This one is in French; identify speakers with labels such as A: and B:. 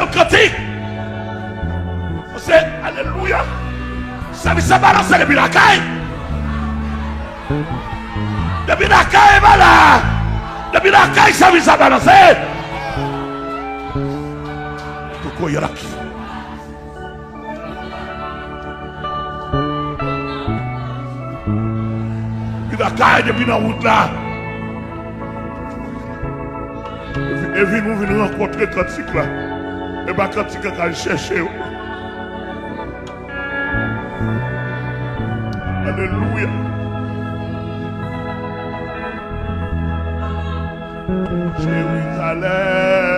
A: le cantique. C'est alléluia. Ça va balancer depuis la caille. Depuis la caille, voilà. Depuis la caille, ça va balancer. Pourquoi il y a là qui? Depuis la caille, depuis la route là. Et puis nous venons rencontrer cantique là. Et bien cantique quand il cherche. Alléluia. Jérusalem.